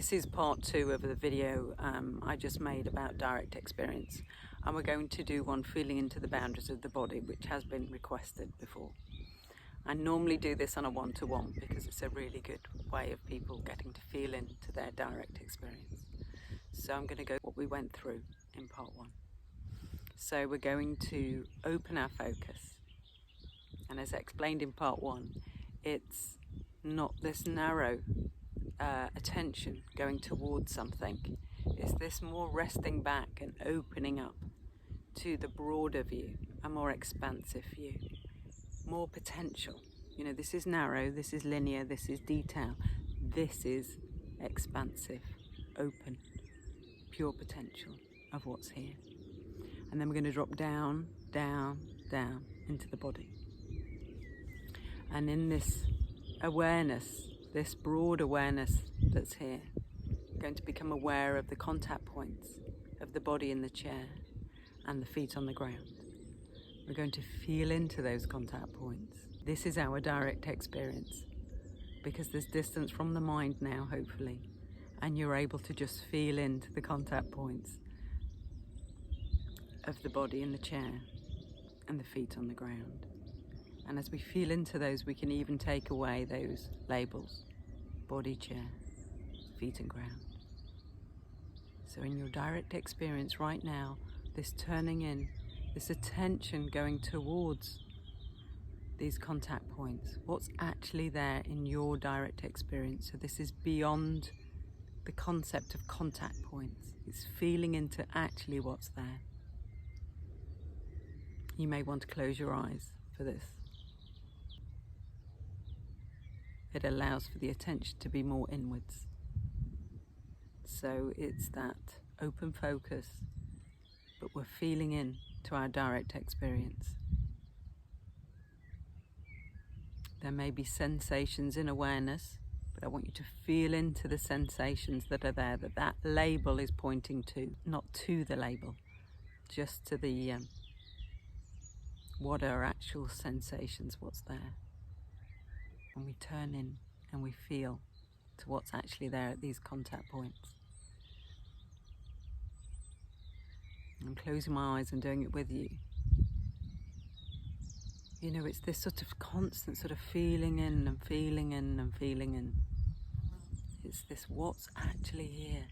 This is part 2 of the video I just made about direct experience, and we're going to do one feeling into the boundaries of the body, which has been requested before. I normally do this on a one-to-one because it's a really good way of people getting to feel into their direct experience. So I'm going to go what we went through in part 1. So we're going to open our focus, and as I explained in part 1, it's not this narrow attention going towards something. Is this more resting back and opening up to the broader view, a more expansive view, more potential? You know, this is narrow, this is linear, this is detail, this is expansive, open, pure potential of what's here. And then we're going to drop down, down, down into the body. And in this awareness, this broad awareness that's here, we're going to become aware of the contact points of the body in the chair and the feet on the ground. We're going to feel into those contact points. This is our direct experience, because there's distance from the mind now, hopefully, and you're able to just feel into the contact points of the body in the chair and the feet on the ground. And as we feel into those, we can even take away those labels: body, chair, feet and ground. So in your direct experience right now, this turning in, this attention going towards these contact points, what's actually there in your direct experience. So this is beyond the concept of contact points. It's feeling into actually what's there. You may want to close your eyes for this. It allows for the attention to be more inwards. So it's that open focus, but we're feeling in to our direct experience. There may be sensations in awareness, but I want you to feel into the sensations that are there, that label is pointing to, not to the label, just to the what are actual sensations, what's there. And we turn in and we feel to what's actually there at these contact points. I'm closing my eyes and doing it with you. You know, it's this sort of constant sort of feeling in and feeling in and feeling in. It's this what's actually here.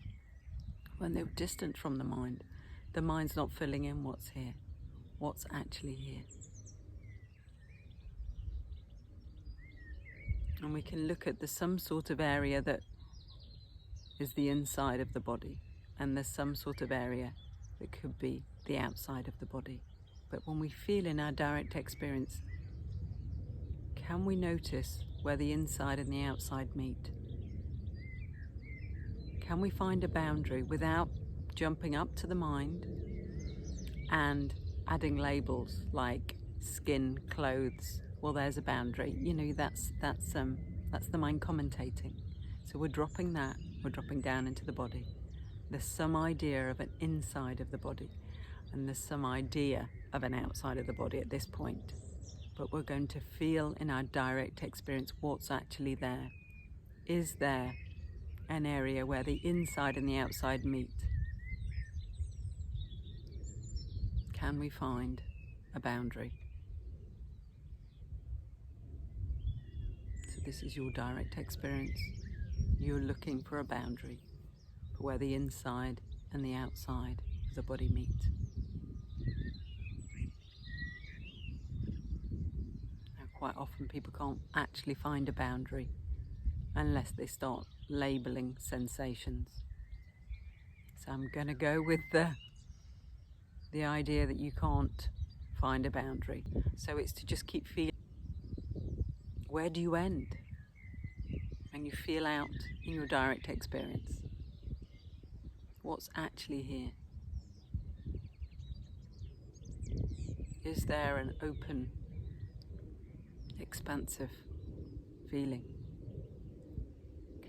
When they're distant from the mind's not filling in what's here, what's actually here. And we can look at some sort of area that is the inside of the body, and there's some sort of area that could be the outside of the body. But when we feel in our direct experience, can we notice where the inside and the outside meet? Can we find a boundary without jumping up to the mind and adding labels like skin, clothes? Well, there's a boundary. You know, that's the mind commentating. So we're dropping that. We're dropping down into the body. There's some idea of an inside of the body, and there's some idea of an outside of the body at this point. But we're going to feel in our direct experience what's actually there. Is there an area where the inside and the outside meet? Can we find a boundary? So this is your direct experience. You're looking for a boundary for where the inside and the outside of the body meet. Now, quite often people can't actually find a boundary unless they start labeling sensations. So I'm going to go with the idea that you can't find a boundary. So it's to just keep feeling. Where do you end? And you feel out in your direct experience. What's actually here? Is there an open, expansive feeling?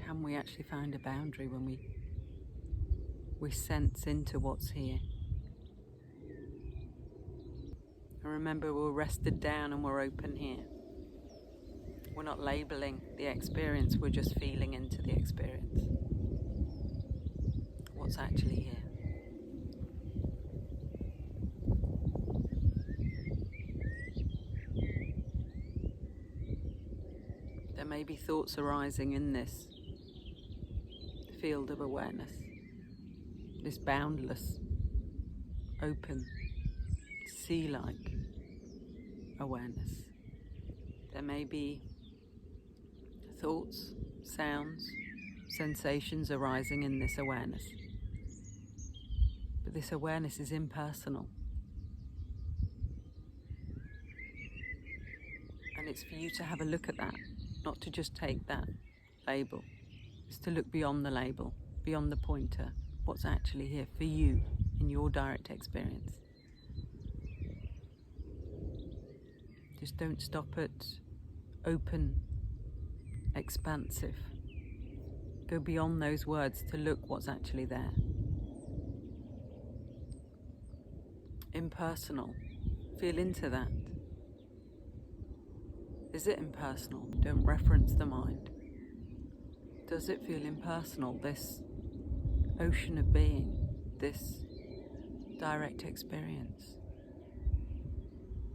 Can we actually find a boundary when we sense into what's here? And remember, we're rested down and we're open here. We're not labeling the experience, we're just feeling into the experience. what's actually here. There may be thoughts arising in this field of awareness, this boundless, open, sea-like awareness. There may be thoughts, sounds, sensations arising in this awareness. But this awareness is impersonal. And it's for you to have a look at that, not to just take that label. It's to look beyond the label, beyond the pointer, what's actually here for you in your direct experience. Just don't stop at open, expansive. Go beyond those words to look what's actually there. Impersonal. Feel into that. Is it impersonal? Don't reference the mind. Does it feel impersonal, this ocean of being, this direct experience?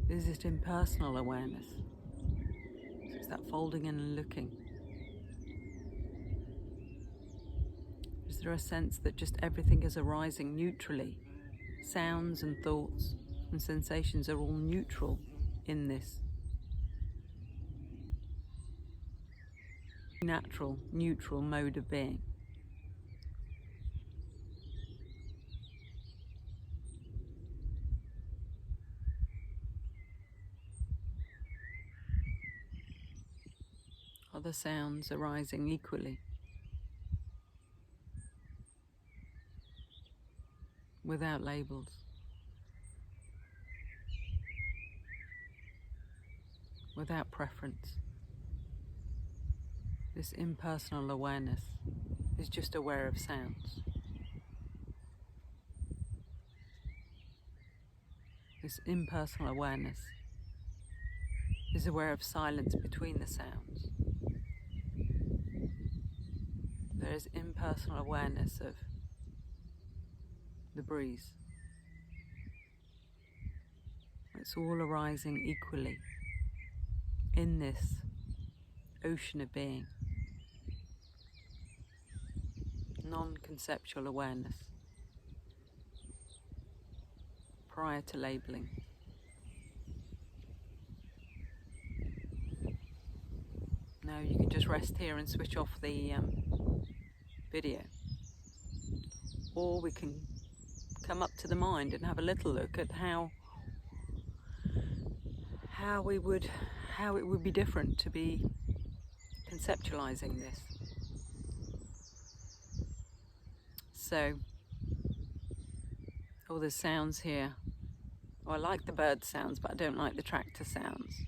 Is it impersonal awareness? So it's that folding in and looking. Is there a sense that just everything is arising neutrally? Sounds and thoughts and sensations are all neutral in this natural, neutral mode of being. Are the sounds arising equally? Without labels? Without preference? This impersonal awareness is just aware of sounds. This impersonal awareness is aware of silence between the sounds. There is impersonal awareness of the breeze. It's all arising equally in this ocean of being. Non-conceptual awareness prior to labeling. Now you can just rest here and switch off the video, or we can come up to the mind and have a little look at how it would be different to be conceptualizing this. So, all the sounds here. Oh, I like the bird sounds, but I don't like the tractor sounds.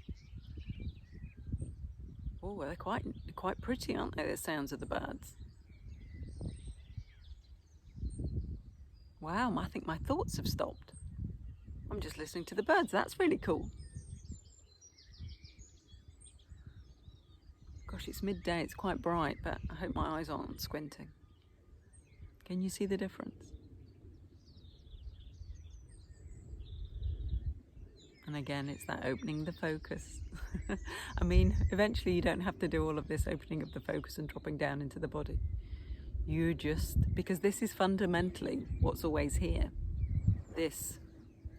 Oh, they're quite pretty, aren't they, the sounds of the birds? Wow, I think my thoughts have stopped. I'm just listening to the birds. That's really cool. Gosh, it's midday, it's quite bright, but I hope my eyes aren't squinting. Can you see the difference? And again, it's that opening the focus. I mean, eventually you don't have to do all of this opening of the focus and dropping down into the body. You just, because this is fundamentally what's always here. This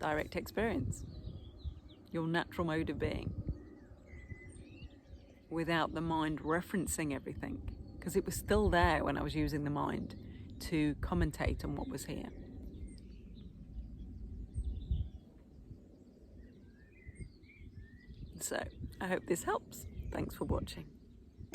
direct experience. Your natural mode of being. Without the mind referencing everything. Because it was still there when I was using the mind to commentate on what was here. So, I hope this helps. Thanks for watching.